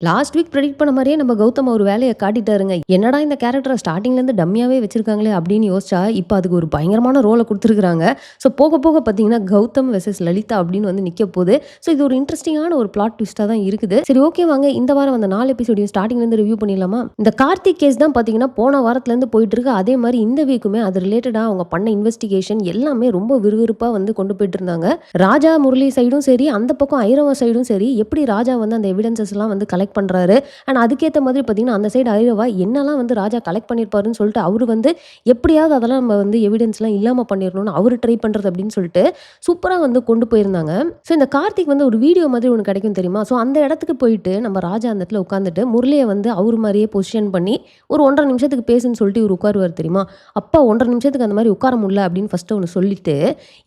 Last week predict பண்ண மாதிரியே நம்ம கௌதம் ஒரு வேலையை காட்டிட்டாருங்க. என்னடா இந்த கேரக்டரை ஸ்டார்டிங்லேருந்து டம்மியாவே வச்சிருக்காங்களே அப்படின்னு யோசிச்சா, இப்போ அதுக்கு ஒரு பயங்கரமான ரோலை கொடுத்துருக்காங்க. ஸோ போக போக பார்த்தீங்கன்னா கௌதம் வெர்சஸ் லலிதா அப்படின்னு வந்து நிற்க போகுது. ஸோ இது ஒரு இன்ட்ரெஸ்டிங்கான ஒரு பிளாட் ட்விஸ்ட்டாக தான் இருக்குது. சரி, ஓகே, வாங்க இந்த வாரம் அந்த 4 எபிசோடையும் ஸ்டார்டிங்லேருந்து ரிவ்யூ பண்ணிடலாமா? இந்த கார்த்திக் கேஸ் தான் பார்த்தீங்கன்னா போன வாரத்துலேருந்து போயிட்டு இருக்கு. அதே மாதிரி இந்த வீக்குமே அது ரிலேட்டடாக அவங்க பண்ண இன்வெஸ்டிகேஷன் எல்லாமே ரொம்ப விறுவிறுப்பாக வந்து கொண்டு போயிட்டு இருந்தாங்க. ராஜா முரளி சைடும் சரி, அந்த பக்கம் ஐரவா சைடும் சரி, எப்படி ராஜா வந்து அந்த எவிடன்சஸ் எல்லாம் வந்து கலெக்ட் பண்றாரு. அண்ட் அதுக்கேற்ற மாதிரி பார்த்தீங்கன்னா அந்த சைடு ஐரவா என்னெல்லாம் வந்து ராஜா கலெக்ட் பண்ணியிருப்பாருன்னு சொல்லிட்டு அவரு வந்து எப்படியாவது அதெல்லாம் நம்ம வந்து எவிடன்ஸ்லாம் இல்லாமல் பண்ணிடணும்னு அவரு ட்ரை பண்ணுறது அப்படின்னு சொல்லிட்டு சூப்பராக வந்து கொண்டு போயிருந்தாங்க. ஸோ இந்த கார்த்திக் வந்து ஒரு வீடியோ மாதிரி ஒன்று கிடைக்கும் தெரியுமா? ஸோ அந்த இடத்துக்கு போயிட்டு நம்ம ராஜா அந்த இடத்துல உட்காந்துட்டு முரளியை வந்து அவர் மாதிரியே பொசிஷன் பண்ணி ஒரு 1.5 நிமிஷத்துக்கு பேசுன்னு சொல்லிட்டு இவர் உட்காருவார் தெரியுமா? அப்பா 1.5 நிமிஷத்துக்கு அந்த மாதிரி உட்கார முடியல அப்படின்னு ஃபர்ஸ்ட் ஒன்று சொல்லிட்டு,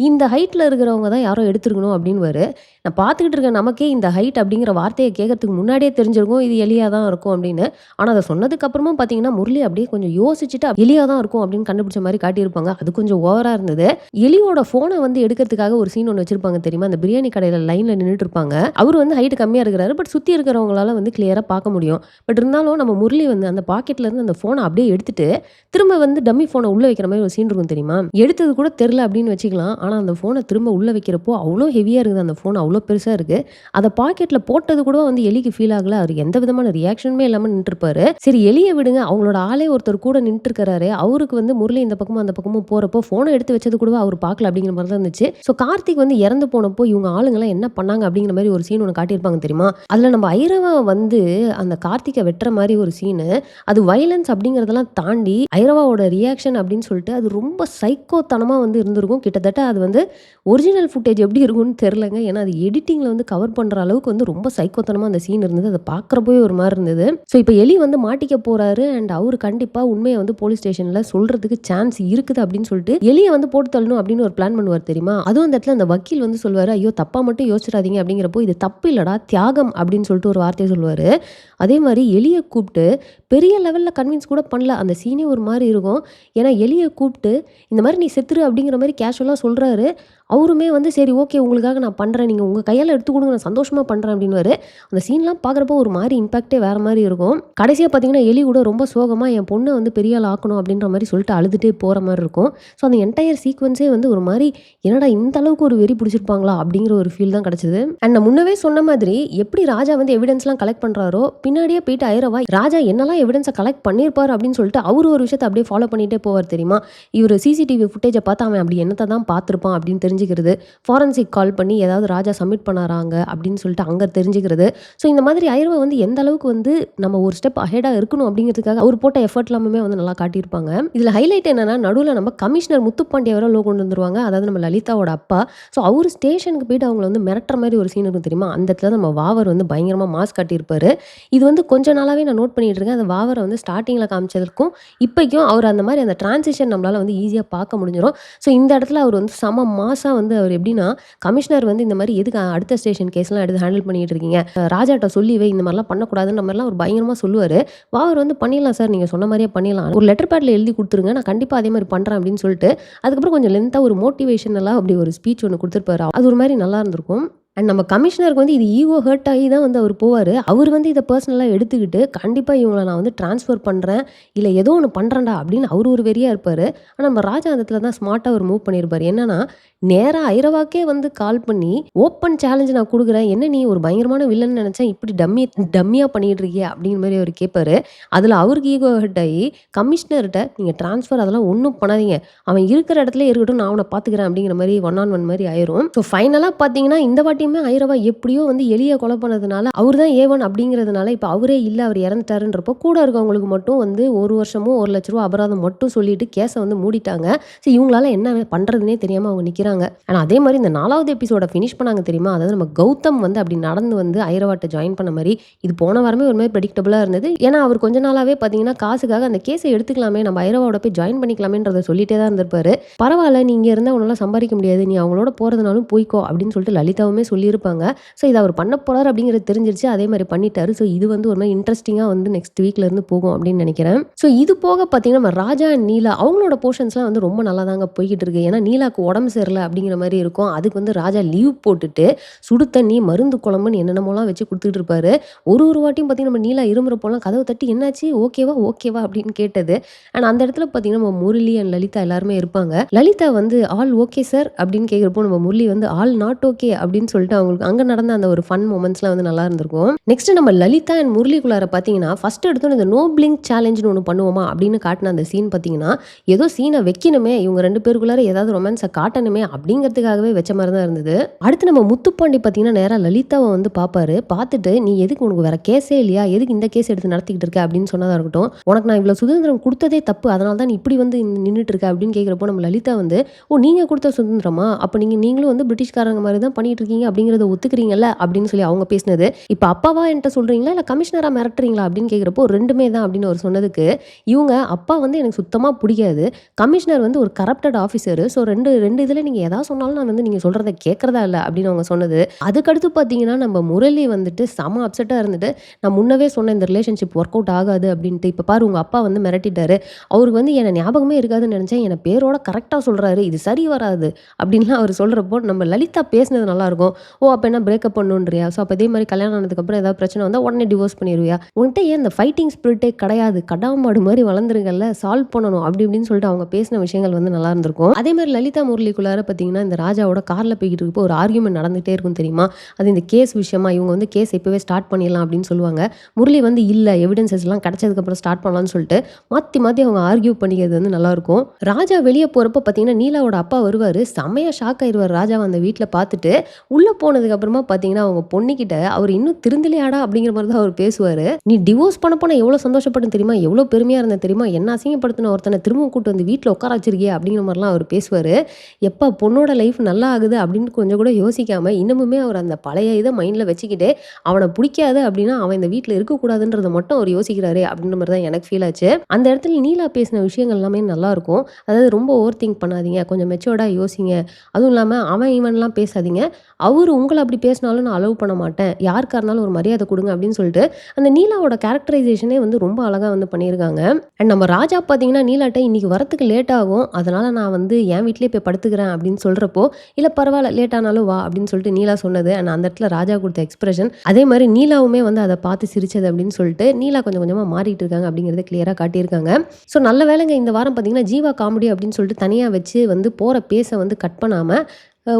இந்த ஹைட்டில் இருக்கிறவங்க தான் யாரோ எடுத்துருக்கணும் அப்படின்னு நான் பார்த்துக்கிட்டு இருக்கேன். நமக்கே இந்த ஹைட் அப்படிங்கிற வார்த்தையை கேட்கறதுக்கு முன்னாடியே தெரிஞ்சிருக்கும் இது எலியா தான் இருக்கும் அப்படின்னு. ஆனால் அதை சொன்னதுக்கு அப்புறமும் பார்த்தீங்கன்னா முரளி அப்படியே கொஞ்சம் யோசிச்சுட்டு எலியா தான் இருக்கும் அப்படின்னு கண்டுபிடிச்ச மாதிரி காட்டியிருப்பாங்க. அது கொஞ்சம் ஓவராக இருந்தது. எலியோட ஃபோனை வந்து எடுக்கிறதுக்காக ஒரு சீன் ஒன்று வச்சிருப்பாங்க தெரியுமா? அந்த பிரியாணி கடையில் லைனில் நின்றுட்டு இருப்பாங்க. அவர் வந்து ஹைட் கம்மியாக இருக்கிறாரு. பட் சுற்றி இருக்கிறவங்களால வந்து கிளியராக பார்க்க முடியும். பட் இருந்தாலும் நம்ம முரளி வந்து அந்த பாக்கெட்ல இருந்து அந்த ஃபோனை அப்படியே எடுத்துட்டு திரும்ப வந்து டம்மி ஃபோனை உள்ள வைக்கிற மாதிரி ஒரு சீன் இருக்கும் தெரியுமா? எடுத்தது கூட தெரில அப்படின்னு வச்சுக்கலாம். ஆனால் அந்த ஃபோனை திரும்ப உள்ள வைக்கிறப்போ அவ்வளோ ஹெவியாக இருக்குது. அந்த ஃபோன் அவ்வளோ பெருசாக இருக்குது. அதை பாக்கெட்டில் போட்டது கூட வந்து எலிக்கு ஃபீல் ஆகல. அவர் எந்த விதமான ரியாக்ஷனுமே இல்லாமல் நின்றுருப்பாரு. சரி, எலியை விடுங்க, அவங்களோட ஆளே ஒருத்தர் கூட நின்று இருக்கிறாரு. அவருக்கு வந்து முரளி இந்த பக்கமும் அந்த பக்கமும் போறப்போ போனை எடுத்து வச்சது கூட அவர் பார்க்கல அப்படிங்கிற மாதிரி தான் இருந்துச்சு. ஸோ கார்த்திக் வந்து இறந்து போனப்போ இவங்க ஆளுங்கெல்லாம் என்ன பண்ணாங்க அப்படிங்கிற மாதிரி ஒரு சீன் ஒன்று காட்டியிருப்பாங்க தெரியுமா? அதுல நம்ம ஐரவா வந்து அந்த கார்த்திகை வெட்டுற மாதிரி ஒரு சீனு. அது வயலன்ஸ் அப்படிங்கிறதெல்லாம் தாண்டி ஐரவாவோட ரியாக்ஷன் அப்படின்னு சொல்லிட்டு அது ரொம்ப சைக்கோத்தனமா வந்து இருந்திருக்கும். கிட்டத்தட்ட அது வந்து ஒரிஜினல் ஃபுட்டேஜ் எப்படி இருக்கும்னு தெரிலங்க. ஏன்னா அது எடிட்டிங்ல வந்து கவர் பண்ற அளவுக்கு வந்து ரொம்ப சைக்கோத்தனமா அந்த சீன் இருந்தது. அதை பார்க்குறப்போவே ஒரு மாதிரி இருந்தது. ஸோ இப்போ எலி வந்து மாட்டிக்க போறாரு. அண்ட் அவரு கண்டிப்பாக உண்மையை வந்து போலீஸ் ஸ்டேஷனில் சொல்றதுக்கு சான்ஸ் இருக்குது அப்படின்னு சொல்லிட்டு எலியை வந்து போட்டு தள்ளணும் அப்படின்னு ஒரு பிளான் பண்ணுவார் தெரியுமா? அதுவும் அந்த இடத்துல அந்த வக்கீல் வந்து சொல்லுவார், ஐயோ தப்பா மட்டும் யோசிச்சிடாதீங்க அப்படிங்கிறப்போ, இது தப்பு இல்லடா, தியாகம் அப்படின்னு சொல்லிட்டு ஒரு வார்த்தையை சொல்லுவார். அதே மாதிரி எலியை கூப்பிட்டு பெரிய லெவலில் கன்வின்ஸ் கூட பண்ணல. அந்த சீனே ஒரு மாதிரி இருக்கும். ஏன்னா எலியை கூப்பிட்டு இந்த மாதிரி நீ செத்துரு அப்படிங்கிற மாதிரி கேஷுவலாக சொல்கிறாரு. அவருமே வந்து சரி, ஓகே, உங்களுக்காக நான் பண்ணுறேன், நீங்கள் உங்கள் கையால் எடுத்து கொடுங்க, நான் சந்தோஷமாக பண்ணுறேன் அப்படின்னுவாரு. அந்த சீன்லாம் பார்க்குறப்போ ஒரு மாதிரி இம்பாக்டே வேறு மாதிரி இருக்கும். கடைசியாக பார்த்தீங்கன்னா எலி கூட ரொம்ப சோகமாக என் பொண்ணை வந்து பெரிய ஆள் ஆக்கணும் அப்படின்ற மாதிரி சொல்லிட்டு அழுதுகிட்டே போகிற மாதிரி இருக்கும். ஸோ அந்த என்டையர் சீக்வன்ஸே வந்து ஒரு மாதிரி என்னடா இந்த அளவுக்கு ஒரு வெறி பிடிச்சிருப்பாங்களா அப்படிங்கிற ஒரு ஃபீல் தான் கிடச்சிது. அண்ட் நான் முன்னவே சொன்ன மாதிரி எப்படி ராஜா வந்து எவிடன்ஸ்லாம் கலெக்ட் பண்ணுறாரோ, பின்னாடியே போயிட்டு ஐரவா ராஜா என்னெல்லாம் எவிடன்ஸை கலெக்ட் பண்ணியிருப்பார் அப்படின்னு சொல்லிட்டு அவர் ஒரு விஷயத்தை அப்படியே ஃபாலோ பண்ணிகிட்டே போவார் தெரியுமா? இவர் சிசிடிவி ஃபுட்டேஜை பார்த்து அவன் அப்படி என்னத்தை தான் பார்த்துருப்பான் அப்படின்னு தெரிஞ்சுக்கிறது, ஃபாரன்சிக் கால் பண்ணி ஏதாவது ராஜா சப்மிட் பண்ணாராங்க அப்படின்னு சொல்லிட்டு அங்கே தெரிஞ்சுக்கிறது. ஸோ இந்த மாதிரி ஐரவா வந்து எந்த அளவுக்கு வந்து நம்ம ஒரு ஸ்டெப் அஹெடாக இருக்கணும் அப்படிங்கிறதுக்காக அவர் போட்ட எஃபர்ட் எல்லாமே வந்து நல்லா காட்டியிருப்பாங்க. இதில் ஹைலைட் என்னன்னா, நடுவில் நம்ம கமிஷனர் முத்துப்பாண்டிய வரை கொண்டு வந்துருவாங்க. அதாவது நம்ம லலிதாவோட அப்பா. ஸோ அவர் ஸ்டேஷனுக்கு போயிட்டு அவங்கள வந்து மிரட்டுற மாதிரி ஒரு சீன் இருக்கும் தெரியுமா? அந்த இடத்துல நம்ம வாவர் வந்து பயங்கரமாக மாஸ்க் காட்டியிருப்பாரு. இது வந்து கொஞ்ச நாளாகவே நான் நோட் பண்ணிட்டு இருக்கேன். அந்த வாவரை வந்து ஸ்டார்டிங்கில் காமிச்சதுக்கும் இப்போக்கும் அவர் அந்த மாதிரி அந்த டிரான்சிஷன் நம்மளால் வந்து ஈஸியாக பார்க்க முடிஞ்சிடும். ஸோ இந்த இடத்துல அவர் வந்து செம மாசாக வந்து அவர் எப்படின்னா, கமிஷனர் வந்து இந்த மாதிரி எதுக்கு அடுத்த ஸ்டேஷன் கேஸ்லாம் எடுத்து ஹேண்டில் பண்ணிட்டு இருக்கீங்க, ராஜாட்ட சொல்லிவே இந்த மாதிரிலாம் பண்ணக்கூடாதுன்ற மாதிரிலாம் அவர் பயங்கரமாக சொல்லுவார். வாவர் வந்து பண்ணிடலாம் சார், நீங்கள் சொன்ன மாதிரியே பண்ணிடலாம், ஒரு லெட்டர் பேடில் எழுதி கொடுத்துருங்க, நான் கண்டிப்பாக அதே மாதிரி பண்ணுறேன் அப்படின்னு சொல்லிட்டு அதுக்கப்புறம் கொஞ்சம் லென்த்தாக ஒரு மோட்டிவேஷனலாக அப்படி ஒரு ஸ்பீச் ஒன்று கொடுத்துருப்பாரு. அது ஒரு மாதிரி நல்லா இருந்திருக்கும். அண்ட் நம்ம கமிஷனருக்கு வந்து இது ஈகோ ஹர்ட் ஆகி தான் வந்து அவர் போவார். அவர் வந்து இதை பர்சனலாக எடுத்துக்கிட்டு கண்டிப்பாக இவங்களை நான் வந்து ட்ரான்ஸ்ஃபர் பண்ணுறேன், இல்லை ஏதோ ஒன்று பண்ணுறேன்டா அப்படின்னு அவர் ஒரு வெறியாக இருப்பார். ஆனால் நம்ம ராஜா அந்த இடத்துல தான் ஸ்மார்ட்டாக ஒரு மூவ் பண்ணியிருப்பார். என்னன்னா, நேராக ஐரவாக்கே வந்து கால் பண்ணி ஓப்பன் சேலஞ்சு நான் கொடுக்குறேன், என்ன நீ ஒரு பயங்கரமான வில்லன் நினச்சேன், இப்படி டம்மியாக பண்ணிகிட்டு இருக்கியா அப்படிங்கிற மாதிரி அவர் கேட்பாரு. அதில் அவருக்கு ஈகோ ஹர்ட் ஆகி கமிஷனர்கிட்ட நீங்கள் ட்ரான்ஸ்ஃபர் அதெல்லாம் ஒன்றும் பண்ணாதீங்க, அவன் இருக்கிற இடத்துல இருக்கட்டும், நான் அவனை பார்த்துக்கிறேன் அப்படிங்கிற மாதிரி 1-on-1 மாதிரி ஆயிரும். ஸோ ஃபைனலாக பார்த்தீங்கன்னா இந்த வாட்டி ஐரவா எப்படியோ வந்து எலியை கொலை பண்ணதுனால அவர் தான் ஏவன் அப்படிங்கிறதுனால இப்போ அவரே இல்லை, அவர் இறந்துட்டாருன்றப்போ கூட இருக்கவங்களுக்கு மட்டும் வந்து 1 வருஷமோ 1 லட்ச ரூபா அபராதம் மட்டும் சொல்லிட்டு கேஸை வந்து மூடிட்டாங்க. ஸோ இவங்களால என்ன பண்ணுறதுனே தெரியாமல் அவங்க நிற்கிறாங்க. ஆனால் அதே மாதிரி இந்த 4வது எபிசோட ஃபினிஷ் பண்ணாங்க தெரியுமா? அதாவது நம்ம கௌதம் வந்து அப்படி நடந்து வந்து ஐரவாட்ட ஜாயின் பண்ண மாதிரி இது போன வாரமே ஒரு மாதிரி ப்ரெடிக்டபுளாக இருந்தது. ஏன்னா அவர் கொஞ்ச நாளாகவே பார்த்தீங்கன்னா காசுக்காக அந்த கேஸை எடுத்துக்கலாமே, நம்ம ஐரவாவோட போய் ஜாயின் பண்ணிக்கலாமேன்றதை சொல்லிட்டே தான் இருந்திருப்பாரு. பரவாயில்ல, நீ இங்கே இருந்தால் உன்னால சம்பாதிக்க முடியாது, நீ அவங்களோட போகிறதுனாலும் போய்க்கோ அப்படின்னு சொல்லிட்டு லலிதாவுமே சொல்லியிருப்பாங்க. ஸோ இத அவர் பண்ண போறாரு அப்படிங்கிறது தெரிஞ்சிருச்சு. அதே மாரி பண்ணிட்டாரு. ஸோ இது வந்து ஒரு மாரி இன்ட்ரஸ்டிங்கா வந்து நெக்ஸ்ட் வீக்ல இருந்து போகும் அப்படின்னு நெனைக்கிறேன். ஸோ இது போக பார்த்தீங்கன்னா, நம்ம ராஜா அண்ட் நீலா அவங்களோட போர்ஷன்ஸ்லாம் வந்து ரொம்ப நல்லா தாங்க போய்க்கிட்டு இருக்கு. ஏன்னா நீலாக்கு உடம்பு சரியில்ல அப்படிங்கிற மாரி இருக்கும். அதுக்கு வந்து ராஜா லீவ் போட்டுட்டு சுடு தண்ணி, மருந்து குழம்புன்னு என்னென்னமோலாம் வச்சு குடுத்துட்டு இருப்பாரு. ஒரு வாட்டியும் பார்த்தீங்கன்னா, நம்ம நீலா இருமுறப்போலாம் கதவ தட்டி "என்னாச்சு? ஓகேவா? ஓகேவா?" அப்படின்னு கேட்டது. அண்ட் அந்த இடத்துல பார்த்தீங்கன்னா, நம்ம முரளி அண்ட் லலிதா எல்லாருமே இருப்பாங்க. லலிதா வந்து "ஆல் ஓகே சார்" அப்படின்னு கேட்கிறப்போ, நம்ம முரளி வந்து "ஆல் நாட் ஓகே" அப்படின்னு சொல்லிட்டு அவங்களுக்கு அங்க நடந்த அந்த ஒரு ஃபன் மொமெண்ட்ஸ்லாம் வந்து நல்லா இருந்திருக்கும். நெக்ஸ்ட் நம்ம லலிதா அண்ட் முரளிக்குள்ளார பார்த்தீங்கன்னா, ஃபர்ஸ்ட் எடுத்தோனே இந்த நோ பிளிங்க் சேலஞ்சுன்னு ஒண்ணு பண்ணுவோமா அப்படின்னு காட்டுன அந்த சீன் பார்த்தீங்கன்னா, ஏதோ சீன வைக்கணுமே, இவங்க 2 பேருக்குள்ளார ஏதாவது ரொமான்ஸ காட்டணுமே அப்படிங்கிறதுக்காகவே வச்ச மாரி தான் இருந்தது. அடுத்து நம்ம முத்துப்பாண்டி பார்த்தீங்கன்னா, நேரா லலிதாவ வந்து பார்ப்பாரு. பார்த்துட்டு, "நீ எதுக்கு உனக்கு வேற கேஸே இல்லையா? எதுக்கு இந்த கேஸ் எடுத்து நடத்திக்கிட்டு இருக்க?" அப்படின்னு சொன்னதா இருக்கட்டும். "உனக்கு நான் இவ்வளோ சுதந்திரம் குடுத்ததே தப்பு. அதனால தான் நீ இப்படி வந்து நின்னுட்டு இருக்க." அப்படின்னு கேட்கிறப்போ, நம்ம லலிதா வந்து, "ஓ! நீங்க குடுத்த சுதந்திரமா? அப்ப நீங்களும் வந்து பிரிட்டிஷ்காரங்க மாரி தான் பண்ணிட்டு இருக்கீங்க அப்படிங்கிறத ஒத்துக்கிறீங்கல்ல?" அப்படின்னு சொல்லி அவங்க பேசினது. "இப்ப அப்பாவா என்ட்ட சொல்றீங்களா? இல்ல கமிஷனரா மிரட்டுறீங்களா?" அப்படின்னு கேட்கிறப்போ, "2மே தான்" அப்படின்னு அவர் சொன்னதுக்கு, இவங்க "அப்பா வந்து எனக்கு சுத்தமா புடிக்காது. கமிஷனர் வந்து ஒரு கரப்டட் ஆஃபீசரு. ஸோ 2 இதுல நீங்க எதாவது சொன்னாலும் நான் வந்து நீங்க சொல்றத கேட்கறதா இல்ல." அப்படின்னு அவங்க சொன்னது. அதுக்கடுத்து பார்த்தீங்கன்னா, நம்ம முரளி வந்துட்டு செம அப்செட்டா இருந்துட்டு, "நான் முன்னவே சொன்னேன் இந்த ரிலேஷன்ஷிப் ஒர்க் அவுட் ஆகாது" அப்படின்ட்டு. "இப்ப பாரு உங்க அப்பா வந்து மிரட்டிட்டாரு. அவருக்கு வந்து என்ன ஞாபகமே இருக்காதுன்னு நெனச்சேன். என்ன பேரோட கரெக்ட்டா சொல்றாரு. இது சரி வராது." அப்படின்லாம் அவர் சொல்றப்போ, நம்ம லலிதா பேசினது நல்லாருக்கும். "ஓ! அப்ப என்ன பிரேக்கப் பண்ணணுன்றியா? ஸோ அப்ப இதே மாரி கல்யாணம் ஆனதுக்கப்புறம் ஏதாவது பிரச்சனை வந்தா உடனே டிவோர்ஸ் பண்ணிருவியா? உன்கிட்ட ஏன் இந்த ஃபைட்டிங் ஸ்பிரிட்டே கிடையாது. கடாமாடு மாரி வளர்ந்துருக்கல்ல. சால்வ் பண்ணணும்." அப்படி இப்படின்னு சொல்லிட்டு அவங்க பேசின விஷயங்கள் வந்து நல்லா இருந்திருக்கும். அதே மாரி லலிதா முரளிக்குள்ளார பார்த்தீங்கன்னா, இந்த ராஜாவோட கார்ல போய்க்கிட்டு இருக்கப்போ ஒரு ஆர்கியூமென்ட் நடந்துட்டே இருக்கும் தெரியுமா? அது இந்த கேஸ் விஷயமா இவங்க வந்து கேஸ் இப்பவே ஸ்டார்ட் பண்ணிடலாம் அப்படின்னு சொல்லுவாங்க. முரளி வந்து இல்ல எவிடன்ஸஸ்லாம் கிடைச்சதுக்கப்புறம் ஸ்டார்ட் பண்ணலாம்னு சொல்லிட்டு மாத்தி மாத்தி அவங்க ஆர்கியூ பண்ணிக்கிறது வந்து நல்லாயிருக்கும். ராஜா வெளிய போறப்போ பார்த்தீங்கன்னா, நீலாவோட அப்பா வருவாரு. செமையா ஷாக் ஆயிருவாரு ராஜாவ அந்த வீட்ல பார்த்துட்டு. உள்ள போனதுக்கு அப்புறமா பார்த்தீங்கன்னா, அவங்க பொண்ணுகிட்ட "அவர் இன்னும் திருந்தலையாடா?" அப்படிங்கிற மாரி தான் அவர் பேசுவாரு. "நீ டிவோர்ஸ் பண்ணப்போ நான் எவ்வளோ சந்தோஷப்பட்டேன் தெரியுமா? எவ்வளோ பெருமையா இருந்தேன் தெரியுமா? என்ன அசிங்கப்படுத்தின ஒருத்தன திரும்பவும் கூட்டு வந்து வீட்ல உட்கார வச்சிருக்கியே." அப்படிங்கிற மாரிலாம் அவர் பேசுவாரு. எப்பா பொண்ணோட லைஃப் நல்லா ஆகுது அப்படின்னு கொஞ்சம் கூட யோசிக்காம, இன்னமுமே அவர் அந்த பழைய இத மைண்ட்ல வச்சுக்கிட்டு, அவன புடிக்காது அப்படின்னா, அவன் இந்த வீட்ல இருக்கக்கூடாதுன்றத மட்டும் அவர் யோசிக்கிறாரே அப்படின்ற மாரி தான் எனக்கு ஃபீல் ஆச்சு. அந்த இடத்துல நீலா பேசின விஷயங்கள் எல்லாமே நல்லாருக்கும். அதாவது ரொம்ப ஓவர் திங்க் பண்ணாதீங்க. கொஞ்சம் மெச்சூர்டா யோசிங்க. அதுவும் இல்லாம அவன் இவன்லாம் பேசாதீங்க. அவரு உங்கள அப்படி பேசினாலும் நான் அலோவ் பண்ண மாட்டேன். யாருக்கா இருந்தாலும் ஒரு மரியாதை குடுங்க அப்படின்னு சொல்லிட்டு, அந்த நீலாவோட கேரக்டரைசேஷனே வந்து ரொம்ப அழகா வந்து பண்ணியிருக்காங்க. அண்ட் நம்ம ராஜா பார்த்தீங்கன்னா, நீலாட்ட இன்னைக்கு வரத்துக்கு லேட் ஆகும். அதனால நான் வந்து என் வீட்லயே போய் படுத்துக்கிறேன் அப்படின்னு சொல்றப்போ, இல்ல பரவால்ல லேட் ஆனாலும் வா அப்படின்னு சொல்லிட்டு நீலா சொன்னது. அண்ட் அந்த இடத்துல ராஜா குடுத்த எக்ஸ்பிரஷன். அதே மாரி நீலாவுமே வந்து அத பார்த்து சிரிச்சது அப்படின்னு சொல்லிட்டு, நீலா கொஞ்சம் கொஞ்சமா மாறிட்டு இருக்காங்க அப்படிங்கிறத கிளியரா காட்டியிருக்காங்க. ஸோ நல்ல வேளைங்க இந்த வாரம் பார்த்தீங்கன்னா, ஜீவா காமெடி அப்படின்னு சொல்லிட்டு தனியா வச்சு வந்து போற பேஸ வந்து கட் பண்ணாம,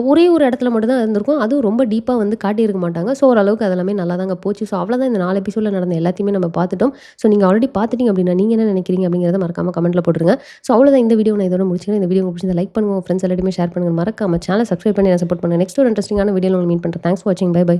ஒரே ஒரு இடத்துல மட்டும் தான் இருந்திருக்கும். அதுவும் ரொம்ப டீப்பா வந்து காட்டியிருக்க மாட்டாங்க. ஸோ ஓரளவுக்கு அது எல்லாமே நல்லா தாங்க போச்சு. ஸோ அவ்வளோதான் இந்த 4 எபிசோட்ல நடந்த எல்லாத்தையுமே நம்ம பார்த்துட்டோம். ஸோ நீங்க ஆல்ரெடி பார்த்துட்டீங்க அப்படின்னா, நீங்க என்ன நினைக்கிறீங்க அப்படிங்கிறத மறக்காம கமெண்ட்ல போட்டுருங்க. ஸோ அவ்வளோதான் இந்த வீடியோ நான் இதோட முடிச்சுக்கிறேன். இந்த வீடியோ உங்களுக்கு பிடிச்சிருந்தா லைக் பண்ணுங்க. உங்க ஃப்ரெண்ட்ஸ் எல்லாத்தையுமே ஷேர் பண்ணுங்க. மறக்காம சேனல் சப்ஸ்கிரைப் பண்ணி என்ன சப்போர்ட் பண்ணுங்க. நெக்ஸ்ட் ஒரு இன்ட்ரெஸ்டிங்கான வீடியோல உங்கள மீட் பண்றேன். தேங்க்ஸ் ஃபார் வாட்சிங். Bye by.